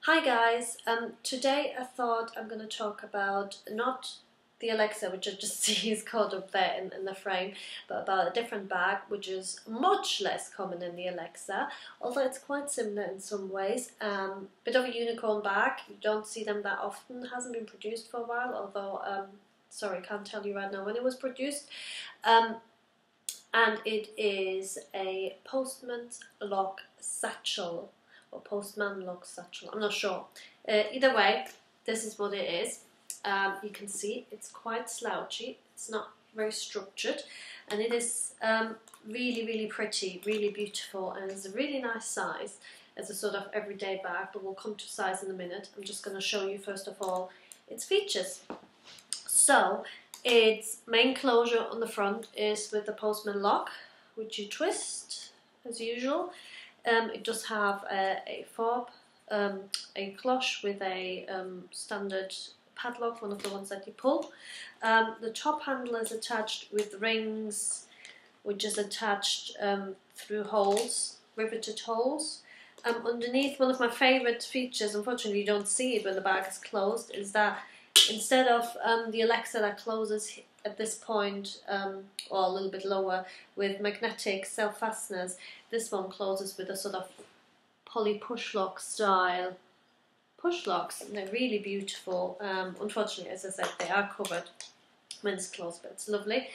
Hi guys, today I thought I'm going to talk about not the Alexa, which I just see is caught up there in the frame, but about a different bag which is much less common than the Alexa, although it's quite similar in some ways. Bit of a unicorn bag, you don't see them that often, hasn't been produced for a while, although, sorry, can't tell you right now when it was produced. And it is a Postman's lock satchel, or Postman lock satchel, I'm not sure. Either way, this is what it is. You can see it's quite slouchy, it's not very structured, and it is really pretty, really beautiful, and it's a really nice size as a sort of everyday bag, but we'll come to size in a minute. I'm just going to show you first of all its features. So its main closure on the front is with the Postman lock, which you twist as usual. It does have a fob, a cloche with a standard padlock, one of the ones that you pull. The top handle is attached with rings, which is attached through holes, riveted holes. Underneath, one of my favourite features, unfortunately you don't see it when the bag is closed, is that instead of the Alexa that closes at this point, or a little bit lower, with magnetic self-fasteners, this one closes with a sort of poly push lock style push locks, and they're really beautiful. Unfortunately, as I said, they are covered when it's closed, but it's lovely.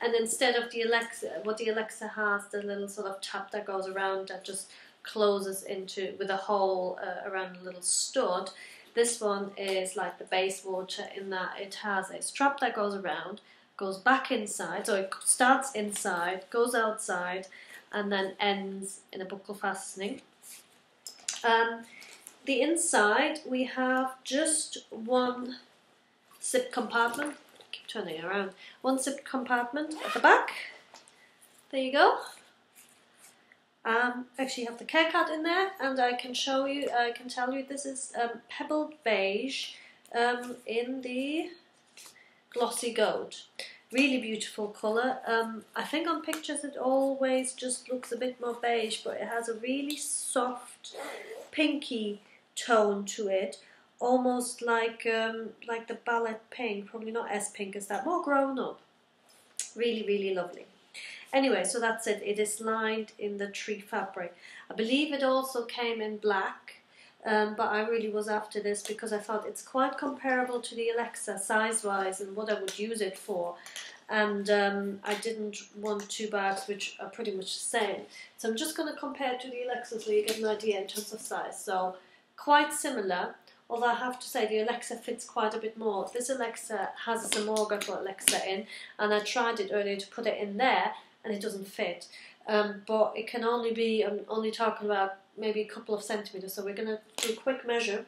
And instead of the Alexa, what the Alexa has, the little sort of tab that goes around that just closes into with a hole around a little stud. This one is like the base water in that it has a strap that goes around, goes back inside, so it starts inside, goes outside, and then ends in a buckle fastening. The inside, we have just one zip compartment. I keep turning it around. One zip compartment at the back. There you go. Actually have the care card in there, and I can show you, I can tell you this is pebbled beige in the glossy gold. Really beautiful colour. I think on pictures it always just looks a bit more beige, but it has a really soft pinky tone to it, almost like the ballet pink, probably not as pink as that, more grown up. Really lovely. Anyway, so that's it. It is lined in the tree fabric. I believe it also came in black, but I really was after this because I thought it's quite comparable to the Alexa size-wise and what I would use it for. And I didn't want two bags which are pretty much the same. So I'm just going to compare it to the Alexa so you get an idea in terms of size. So quite similar, although I have to say the Alexa fits quite a bit more. This Alexa has a Samorga for Alexa in, and I tried it earlier to put it in there, and it doesn't fit. But it can only be, I'm only talking about maybe a couple of centimeters, so we're going to do a quick measure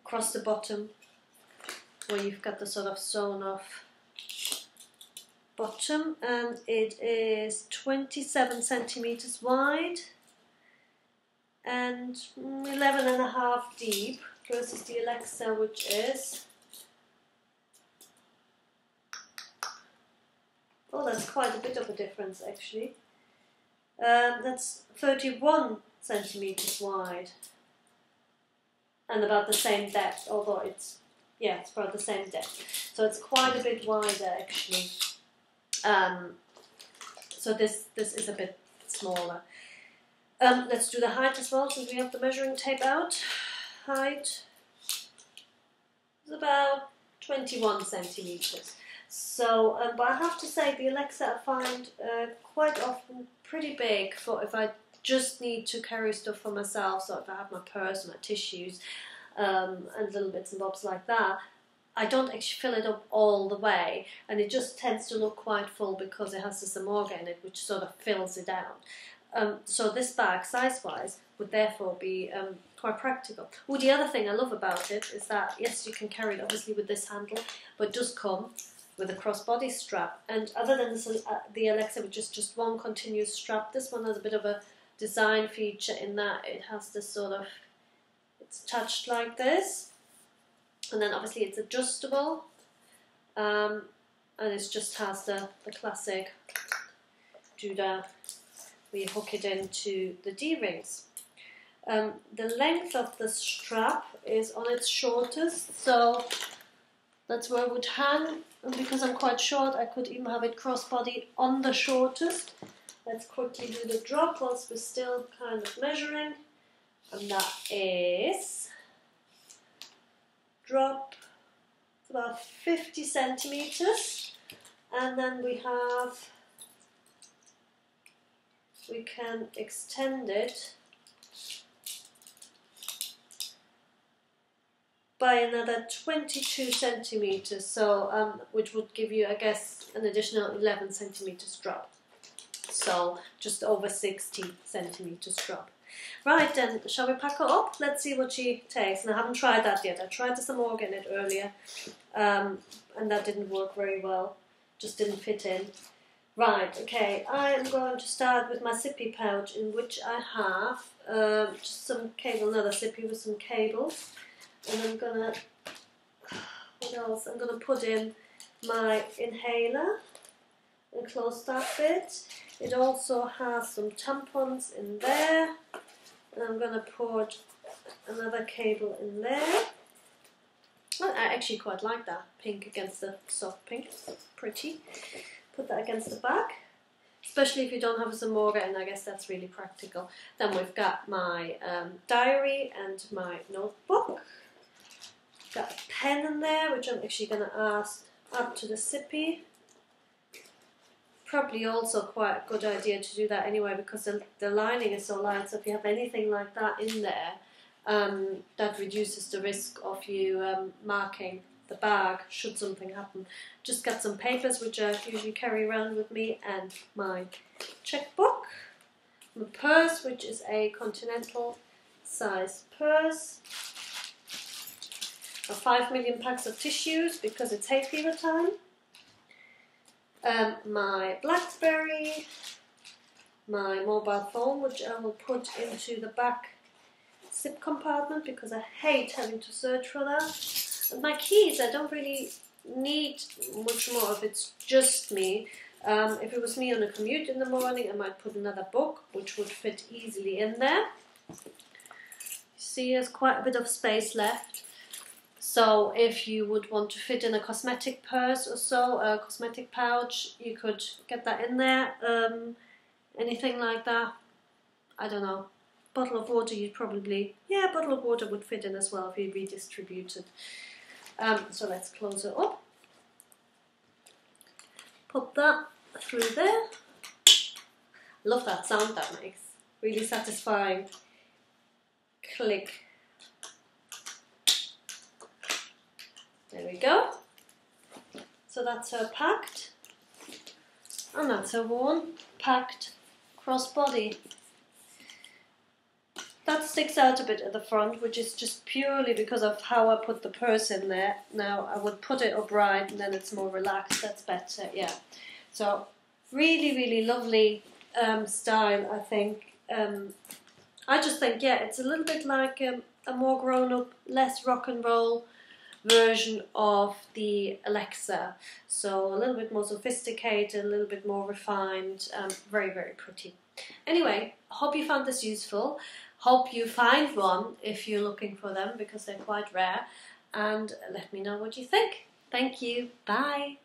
across the bottom, where you've got the sort of sewn off bottom, and it is 27 centimeters wide and 11.5 deep, versus the Alexa, which is, oh, that's quite a bit of a difference actually. That's 31 centimeters wide and about the same depth, although it's, yeah, it's about the same depth. So it's quite a bit wider actually. So this is a bit smaller. Let's do the height as well, since we have the measuring tape out. Height is about 21 centimeters. So, but I have to say the Alexa I find quite often pretty big for if I just need to carry stuff for myself. So if I have my purse, my tissues, and little bits and bobs like that, I don't actually fill it up all the way, and it just tends to look quite full because it has the Samorga in it, which sort of fills it out. So this bag, size-wise, would therefore be quite practical. Well, the other thing I love about it is that, yes, you can carry it obviously with this handle, but it does come with a crossbody strap. And other than the Alexa, which is just one continuous strap, this one has a bit of a design feature in that it has this sort of, it's attached like this, and then obviously it's adjustable, and it just has the classic doodah where you hook it into the D-rings. The length of the strap is on its shortest, so that's where it would hang. And because I'm quite short, I could even have it crossbody on the shortest. Let's quickly do the drop whilst we're still kind of measuring. And that is drop about 50 centimeters. And then we can extend it by another 22 centimeters, so which would give you, I guess, an additional 11 centimeters drop. So just over 60 centimeters drop. Right then, shall we pack her up? Let's see what she takes. And I haven't tried that yet. I tried some more in it earlier, and that didn't work very well. Just didn't fit in. Right, okay, I am going to start with my sippy pouch, in which I have just some cable, another sippy with some cables. And I'm gonna, what else? I'm gonna put in my inhaler and close that bit. It also has some tampons in there. And I'm gonna put another cable in there. Well, I actually quite like that pink against the soft pink. It's pretty. Put that against the back, especially if you don't have a Zamora, and I guess that's really practical. Then we've got my diary and my notebook. Got a pen in there, which I'm actually going to add to the sippy. Probably also quite a good idea to do that anyway, because the lining is so light, so if you have anything like that in there, that reduces the risk of you marking the bag should something happen. Just got some papers which I usually carry around with me, and my checkbook, my purse, which is a continental size purse, 5 million packs of tissues because it's hay fever time, my BlackBerry, my mobile phone, which I will put into the back zip compartment because I hate having to search for that. And my keys, I don't really need much more if it's just me. If it was me on a commute in the morning, I might put another book which would fit easily in there. See, there's quite a bit of space left. So if you would want to fit in a cosmetic purse or so, a cosmetic pouch, you could get that in there. Anything like that, I don't know. Bottle of water, you'd probably, yeah, a bottle of water would fit in as well if you redistributed. So let's close it up. Pop that through there. Love that sound that makes. Really satisfying. Click. There we go. So that's her packed. And that's her worn, packed crossbody. That sticks out a bit at the front, which is just purely because of how I put the purse in there. Now I would put it upright and then it's more relaxed, that's better, yeah. So really, really lovely style, I think. I just think, yeah, it's a little bit like a more grown-up, less rock and roll version of the Alexa. So a little bit more sophisticated, a little bit more refined, very, very pretty. Anyway, I hope you found this useful. Hope you find one if you're looking for them because they're quite rare. And let me know what you think. Thank you. Bye.